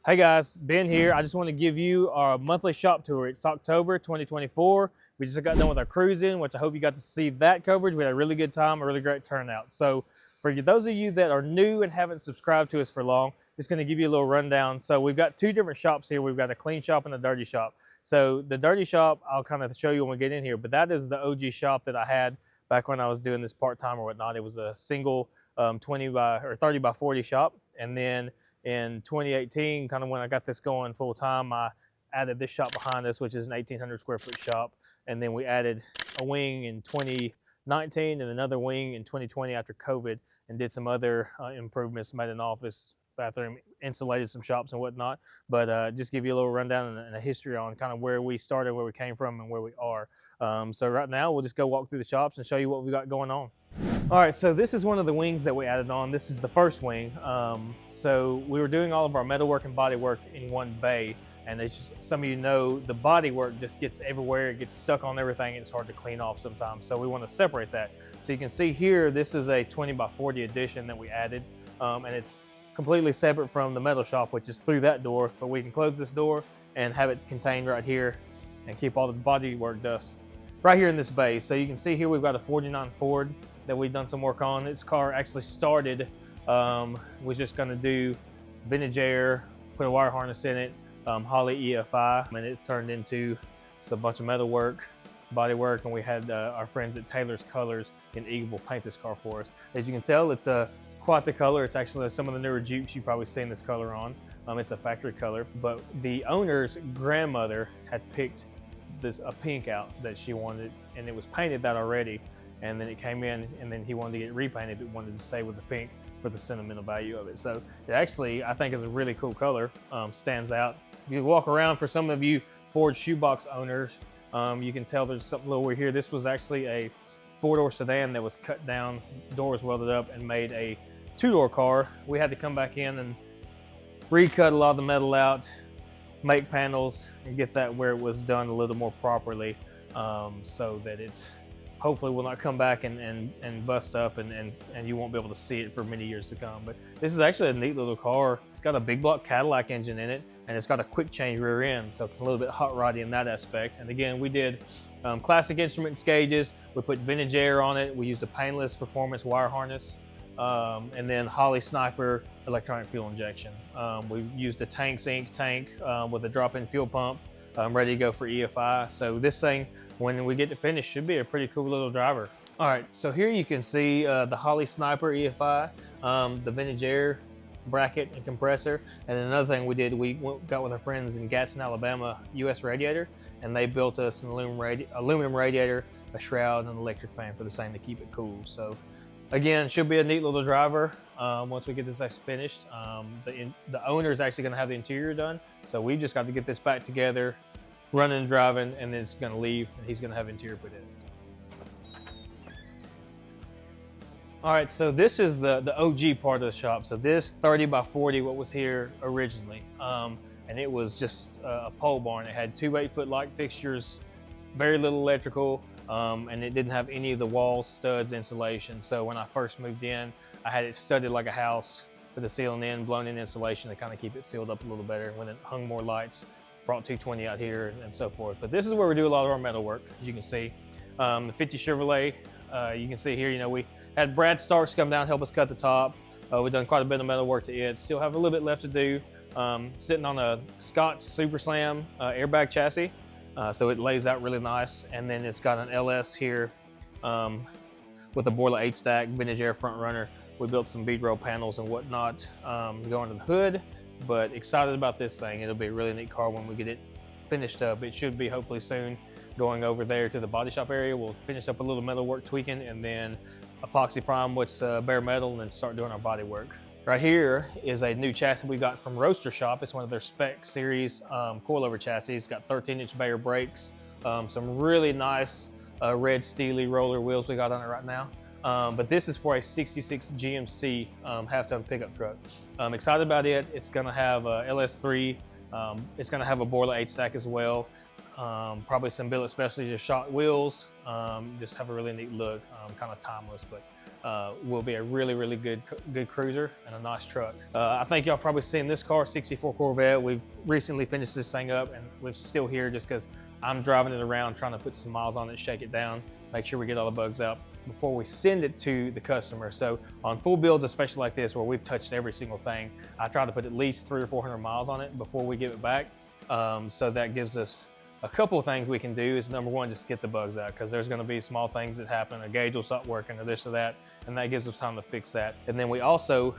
Hey guys, Ben here. I just want to give you our monthly shop tour. It's October 2024. We just got done with our cruising, which I hope you got to see that coverage. We had a really good time, a really great turnout. So for those of you that are new and haven't subscribed to us for long, just going to give you a little rundown. So we've got two different shops here. We've got a clean shop and a dirty shop. So the dirty shop, I'll kind of show you when we get in here, but that is the OG shop that I had back when I was doing this part-time or whatnot. It was a single 20 by or 30 by 40 shop. And then in 2018, kind of when I got this going full time, I added this shop behind us, which is an 1,800 square foot shop. And then we added a wing in 2019 and another wing in 2020 after COVID, and did some other improvements, made an office, bathroom, insulated some shops and whatnot. But just give you a little rundown and a history on kind of where we started, where we came from, and where we are. So right now, we'll just go walk through the shops and show you what we got going on. All right, so this is one of the wings that we added on. This is the first wing. So we were doing all of our metalwork and bodywork in one bay, and as some of you know, the bodywork just gets everywhere. It gets stuck on everything, and it's hard to clean off sometimes. So we want to separate that. So you can see here, this is a 20 by 40 edition that we added, and it's completely separate from the metal shop, which is through that door. But we can close this door and have it contained right here and keep all the bodywork dust right here in this bay. So you can see here we've got a 49 Ford that we've done some work on. This car actually started, was just gonna do vintage air, put a wire harness in it, Holley EFI, and it turned into just a bunch of metal work, body work, and we had our friends at Taylor's Colors in Eagleville paint this car for us. As you can tell, it's quite the color. It's actually some of the newer Jeeps you've probably seen this color on. It's a factory color, but the owner's grandmother had picked a pink out that she wanted, and it was painted that already. And then it came in, and then he wanted to get it repainted, but wanted to stay with the pink for the sentimental value of it. So it actually, I think, is a really cool color, stands out. If you walk around, for some of you Ford shoebox owners, you can tell there's something over here. This was actually a four-door sedan that was cut down, doors welded up, and made a two-door car. We had to come back in and recut a lot of the metal out, make panels, and get that where it was done a little more properly, so that it's hopefully will not come back and bust up, and you won't be able to see it for many years to come. But this is actually a neat little car. It's got a big block Cadillac engine in it, and it's got a quick change rear end, so it's a little bit hot roddy in that aspect. And again, we did classic instruments gauges. We put vintage air on it. We used a painless performance wire harness, and then Holley Sniper electronic fuel injection. We used a tank sink tank with a drop-in fuel pump, ready to go for EFI. So this thing, when we get to finish, should be a pretty cool little driver. All right, so here you can see the Holley Sniper EFI, the vintage air bracket and compressor. And then another thing we did, we got with our friends in Gadsden, Alabama, US Radiator, and they built us an aluminum radiator, a shroud, and an electric fan for the same to keep it cool. So again, should be a neat little driver once we get this actually finished. The owner is actually gonna have the interior done, so we've just got to get this back together, running and driving, and then it's gonna leave, and he's gonna have interior put in it. All right, so this is the OG part of the shop. So this 30 by 40, what was here originally, and it was just a pole barn. It had two 8-foot light fixtures, very little electrical, and it didn't have any of the walls, studs, insulation. So when I first moved in, I had it studded like a house with the ceiling in, blown in insulation to kind of keep it sealed up a little better. When it hung more lights, brought 220 out here and so forth. But this is where we do a lot of our metal work, as you can see. The 50 Chevrolet, you can see here, we had Brad Starks come down, help us cut the top. We've done quite a bit of metal work to it. Still have a little bit left to do. Sitting on a Scott's Super Slam airbag chassis. So it lays out really nice. And then it's got an LS here with a boiler 8 stack, vintage air front runner. We built some bead roll panels and whatnot going to the hood. But excited about this thing. It'll be a really neat car when we get it finished up. It should be hopefully soon going over there to the body shop area. We'll finish up a little metal work tweaking, and then epoxy prime what's bare metal, and then start doing our body work. Right here is a new chassis we got from Roadster Shop. It's one of their spec series coilover chassis. It's got 13-inch Bayer brakes, some really nice red steely roller wheels we got on it right now. But this is for a 66 GMC half-ton pickup truck. I'm excited about it. It's gonna have a LS3. It's gonna have a boiler 8 stack as well. Probably some billet specialty just shot wheels. Just have a really neat look, kind of timeless. But will be a really good cruiser and a nice truck. I think y'all probably seen this car, 64 Corvette. We've recently finished this thing up, and we're still here just because I'm driving it around, trying to put some miles on it, shake it down, make sure we get all the bugs out before we send it to the customer. So on full builds, especially like this, where we've touched every single thing, I try to put at least 300 or 400 miles on it before we give it back. So that gives us a couple of things we can do. Is number one, just get the bugs out, because there's going to be small things that happen. A gauge will stop working or this or that, and that gives us time to fix that. And then we also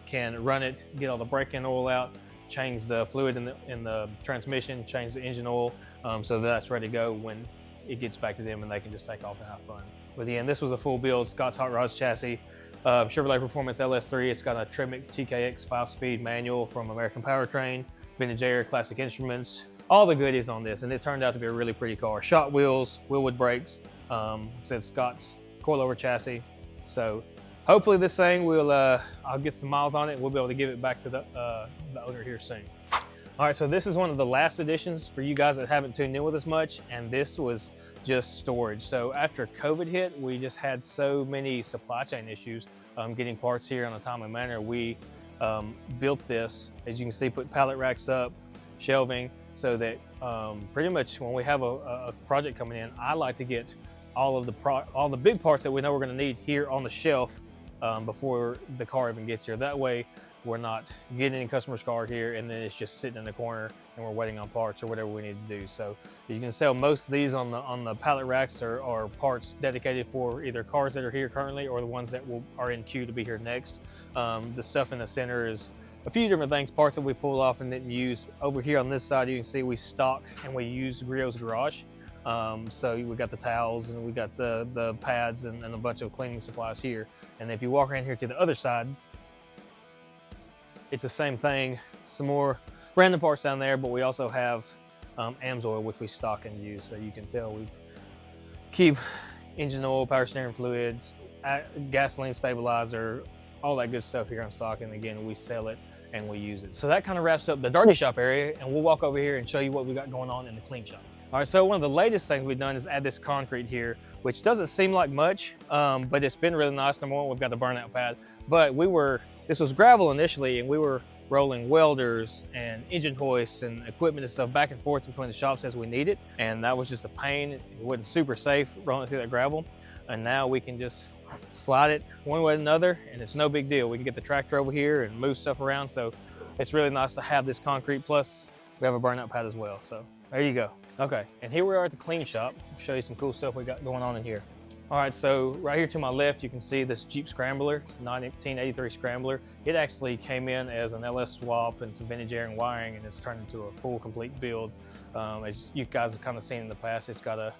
can run it, get all the brake-in oil out, change the fluid in the transmission, change the engine oil, so that's ready to go when it gets back to them and they can just take off and have fun. But again, this was a full build Scott's Hot Rods chassis, Chevrolet Performance LS3. It's got a Tremec TKX 5-speed manual from American Powertrain, vintage air, classic instruments, all the goodies on this, and it turned out to be a really pretty car. Shot wheels, wheelwood brakes, said Scott's coilover chassis. So hopefully this thing will, I'll get some miles on it. We'll be able to give it back to the owner here soon. All right, so this is one of the last editions for you guys that haven't tuned in with us much, and this was just storage. So after COVID hit, we just had so many supply chain issues getting parts here in a timely manner. We built this, as you can see, put pallet racks up, shelving, so that pretty much when we have a project coming in, I like to get all the big parts that we know we're going to need here on the shelf before the car even gets here. That way we're not getting in customer's car here and then it's just sitting in the corner and we're waiting on parts or whatever we need to do. So you can sell most of these on the pallet racks or parts dedicated for either cars that are here currently or the ones that are in queue to be here next. The stuff in the center is a few different things, parts that we pulled off and didn't use. Over here on this side, you can see we stock and we use Griot's Garage. So we got the towels and we got the pads and a bunch of cleaning supplies here. And if you walk around here to the other side, it's the same thing, some more random parts down there, but we also have AMSOIL, which we stock and use. So you can tell we keep engine oil, power steering fluids, gasoline stabilizer, all that good stuff here in stock. And again, we sell it and we use it. So that kind of wraps up the dirty shop area, and we'll walk over here and show you what we got going on in the clean shop. All right, so one of the latest things we've done is add this concrete here, which doesn't seem like much, but it's been really nice. Number one, we've got the burnout pad, but this was gravel initially, and we were rolling welders and engine hoists and equipment and stuff back and forth between the shops as we need it, and that was just a pain. It wasn't super safe rolling through that gravel, and now we can just slide it one way or another, and it's no big deal. We can get the tractor over here and move stuff around, so it's really nice to have this concrete, plus we have a burnout pad as well. So there you go. Okay, and here we are at the clean shop. I'll show you some cool stuff we got going on in here. All right, so right here to my left, you can see this Jeep Scrambler. It's a 1983 Scrambler. It actually came in as an LS swap and some vintage air and wiring, and it's turned into a full, complete build. As you guys have kind of seen in the past, it's got a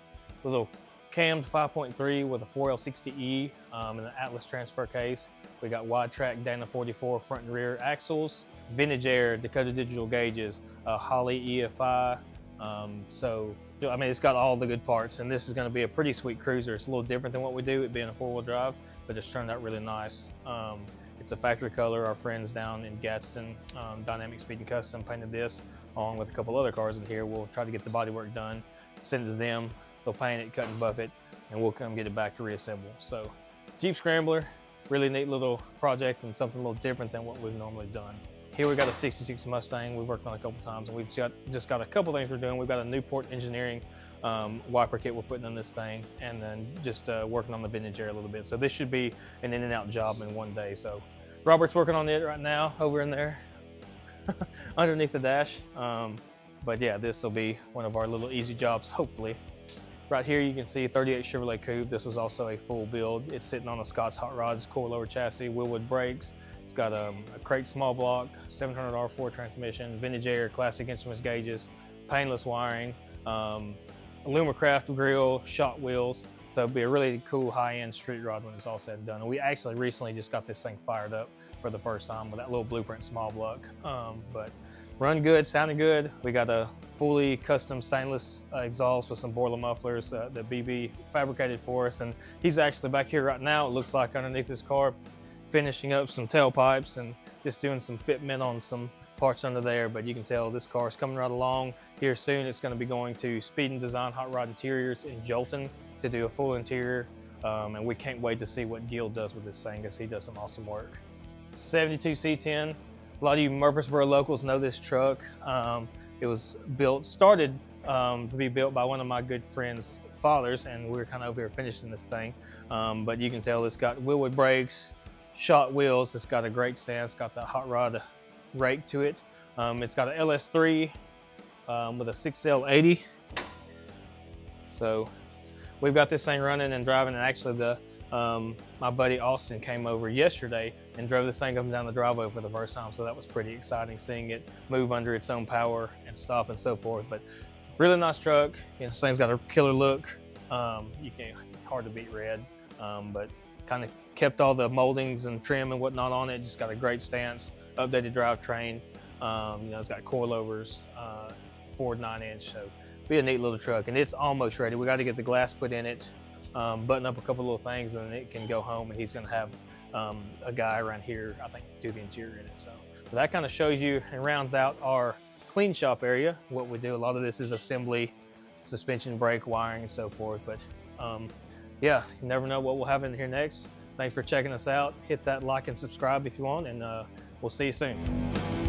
little cammed 5.3 with a 4L60E and an Atlas transfer case. We got wide track Dana 44 front and rear axles, vintage air, Dakota digital gauges, Holley EFI. So, I mean, it's got all the good parts, and this is going to be a pretty sweet cruiser. It's a little different than what we do, it being a four-wheel drive, but it's turned out really nice. It's a factory color. Our friends down in Gadsden, Dynamic Speed and Custom, painted this along with a couple other cars in here. We'll try to get the bodywork done, send it to them. They'll paint it, cut and buff it, and we'll come get it back to reassemble. So, Jeep Scrambler, really neat little project and something a little different than what we've normally done. Here we got a 66 Mustang we've worked on a couple times, and we've just got a couple things we're doing. We've got a Newport Engineering wiper kit we're putting on this thing, and then just working on the vintage air a little bit. So this should be an in and out job in one day. So Robert's working on it right now over in there underneath the dash. But yeah, this will be one of our little easy jobs, hopefully. Right here you can see 38 Chevrolet Coupe. This was also a full build. It's sitting on a Scott's Hot Rods coilover chassis, wheelwood brakes. It's got a crate small block, 700 R4 transmission, vintage air, classic instruments gauges, painless wiring, Alumacraft grill, shot wheels. So it'll be a really cool high-end street rod when it's all said and done. And we actually recently just got this thing fired up for the first time with that little Blueprint small block. But run good, sounded good. We got a fully custom stainless exhaust with some boiler mufflers that BB fabricated for us. And he's actually back here right now, it looks like, underneath his car, finishing up some tailpipes and just doing some fitment on some parts under there. But you can tell this car is coming right along. Here soon it's going to be going to Speed and Design Hot Rod Interiors in Jolton to do a full interior and we can't wait to see what Gil does with this thing because he does some awesome work. 72 C10. A lot of you Murfreesboro locals know this truck. It was started to be built by one of my good friends' fathers, and we were kind of over here finishing this thing. But you can tell it's got wheelwood brakes, shot wheels. It's got a great stance, got that hot rod rake to it. It's got an LS3 with a 6L80. So we've got this thing running and driving, and actually my buddy Austin came over yesterday and drove this thing up and down the driveway for the first time, so that was pretty exciting, seeing it move under its own power and stop and so forth. But really nice truck. You know, this thing's got a killer look. Hard to beat red, but kind of kept all the moldings and trim and whatnot on it. Just got a great stance, updated drivetrain. You know, it's got coilovers, Ford 9-inch, so be a neat little truck, and it's almost ready. We got to get the glass put in it, button up a couple little things, and then it can go home, and he's going to have a guy around here, I think, do the interior in it. So that kind of shows you and rounds out our clean shop area. What we do, a lot of this is assembly, suspension, brake, wiring, and so forth. But yeah, you never know what we'll have in here next. Thanks for checking us out. Hit that like and subscribe if you want, and we'll see you soon.